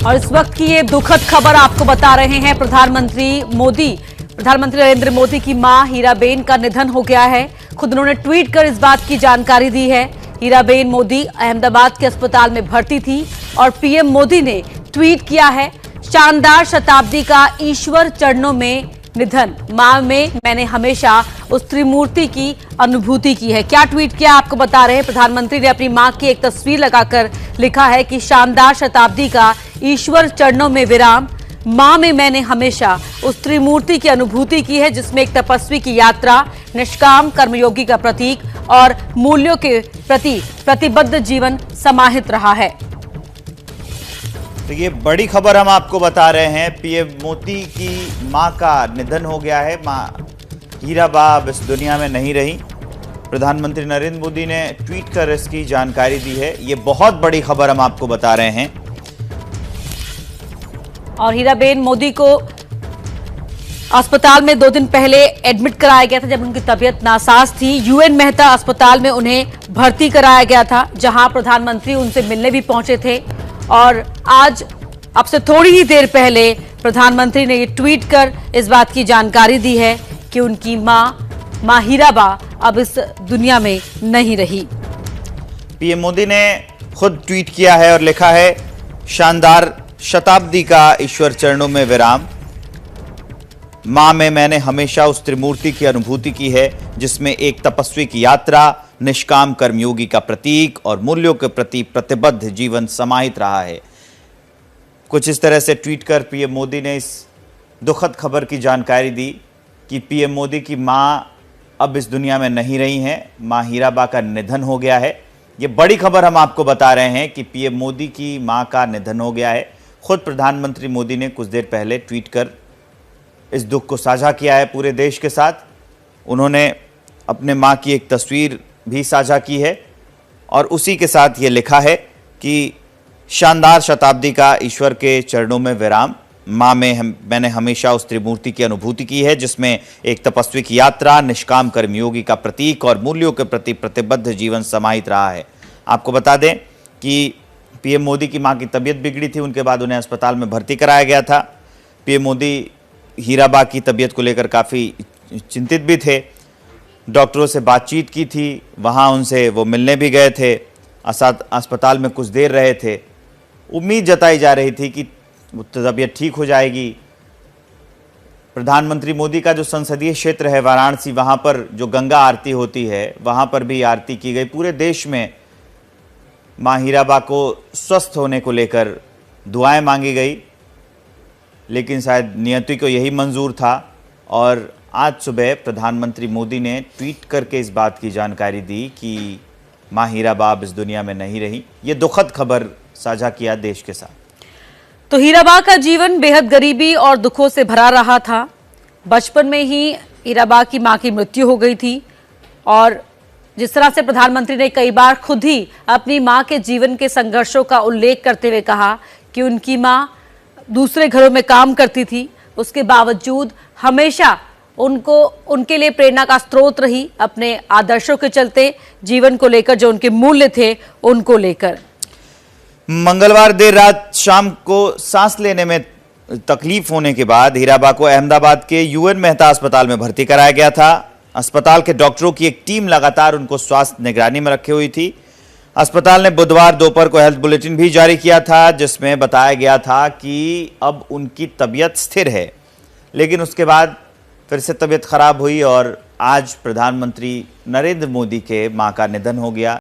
और इस वक्त की ये दुखद खबर आपको बता रहे हैं। प्रधानमंत्री नरेंद्र मोदी की मां हीराबेन का निधन हो गया है। खुद उन्होंने ट्वीट कर इस बात की जानकारी दी है। हीराबेन मोदी अहमदाबाद के अस्पताल में भर्ती थी और पीएम मोदी ने ट्वीट किया है, शानदार शताब्दी का ईश्वर चरणों में निधन, मां में मैंने हमेशा उस त्रिमूर्ति की अनुभूति की है। क्या ट्वीट किया आपको बता रहे हैं। प्रधानमंत्री ने अपनी मां की एक तस्वीर लगाकर लिखा है कि शानदार शताब्दी का ईश्वर चरणों में विराम, मां में मैंने हमेशा उस त्रिमूर्ति की अनुभूति की है, जिसमें एक तपस्वी की यात्रा, निष्काम कर्मयोगी का प्रतीक और मूल्यों के प्रति प्रतिबद्ध जीवन समाहित रहा है। तो ये बड़ी खबर हम आपको बता रहे हैं। पीएम मोदी की मां का निधन हो गया है। मां हीराबा अब इस दुनिया में नहीं रही। प्रधानमंत्री नरेंद्र मोदी ने ट्वीट कर इसकी जानकारी दी है। ये बहुत बड़ी खबर हम आपको बता रहे हैं। और हीराबेन मोदी को अस्पताल में 2 दिन पहले एडमिट कराया गया था, जब उनकी तबीयत नासाज थी। यूएन मेहता अस्पताल में उन्हें भर्ती कराया गया था, जहां प्रधानमंत्री उनसे मिलने भी पहुंचे थे। और आज अब से थोड़ी ही देर पहले प्रधानमंत्री ने ये ट्वीट कर इस बात की जानकारी दी है कि उनकी मां हीराबा अब इस दुनिया में नहीं रही। पीएम मोदी ने खुद ट्वीट किया है और लिखा है, शानदार शताब्दी का ईश्वर चरणों में विराम, मां में मैंने हमेशा उस त्रिमूर्ति की अनुभूति की है, जिसमें एक तपस्वी की यात्रा, निष्काम कर्मयोगी का प्रतीक और मूल्यों के प्रति प्रतिबद्ध जीवन समाहित रहा है। कुछ इस तरह से ट्वीट कर पीएम मोदी ने इस दुखद खबर की जानकारी दी कि पीएम मोदी की मां अब इस दुनिया में नहीं रही हैं। मां हीराबा का निधन हो गया है। ये बड़ी खबर हम आपको बता रहे हैं कि पीएम मोदी की मां का निधन हो गया है। खुद प्रधानमंत्री मोदी ने कुछ देर पहले ट्वीट कर इस दुख को साझा किया है पूरे देश के साथ। उन्होंने अपने मां की एक तस्वीर भी साझा की है और उसी के साथ ये लिखा है कि शानदार शताब्दी का ईश्वर के चरणों में विराम, मां में मैंने हमेशा उस त्रिमूर्ति की अनुभूति की है, जिसमें एक तपस्वी की यात्रा, निष्काम कर्मयोगी का प्रतीक और मूल्यों के प्रति प्रतिबद्ध जीवन समाहित रहा है। आपको बता दें कि पीएम मोदी की मां की तबीयत बिगड़ी थी, उनके बाद उन्हें अस्पताल में भर्ती कराया गया था। पीएम मोदी हीराबा की तबीयत को लेकर काफ़ी चिंतित भी थे। डॉक्टरों से बातचीत की थी, वहाँ उनसे वो मिलने भी गए थे, अस्पताल में कुछ देर रहे थे। उम्मीद जताई जा रही थी कि तबीयत ठीक हो जाएगी। प्रधानमंत्री मोदी का जो संसदीय क्षेत्र है वाराणसी, वहाँ पर जो गंगा आरती होती है, वहाँ पर भी आरती की गई। पूरे देश में मां हीराबा को स्वस्थ होने को लेकर दुआएं मांगी गई, लेकिन शायद नियति को यही मंजूर था। और आज सुबह प्रधानमंत्री मोदी ने ट्वीट करके इस बात की जानकारी दी कि मां हीराबा अब इस दुनिया में नहीं रही। ये दुखद खबर साझा किया देश के साथ। तो हीराबा का जीवन बेहद गरीबी और दुखों से भरा रहा था। बचपन में ही हीराबा की मां की मृत्यु हो गई थी और जिस तरह से प्रधानमंत्री ने कई बार खुद ही अपनी मां के जीवन के संघर्षों का उल्लेख करते हुए कहा कि उनकी मां दूसरे घरों में काम करती थी, उसके बावजूद हमेशा उनके लिए प्रेरणा का स्रोत रही, अपने आदर्शों के चलते, जीवन को लेकर जो उनके मूल्य थे उनको लेकर। मंगलवार देर रात शाम को सांस लेने में तकलीफ होने के बाद हीराबा को अहमदाबाद के यूएन मेहता अस्पताल में भर्ती कराया गया था। अस्पताल के डॉक्टरों की एक टीम लगातार उनको स्वास्थ्य निगरानी में रखी हुई थी। अस्पताल ने बुधवार दोपहर को हेल्थ बुलेटिन भी जारी किया था, जिसमें बताया गया था कि अब उनकी तबीयत स्थिर है। लेकिन उसके बाद फिर से तबीयत खराब हुई और आज प्रधानमंत्री नरेंद्र मोदी के मां का निधन हो गया।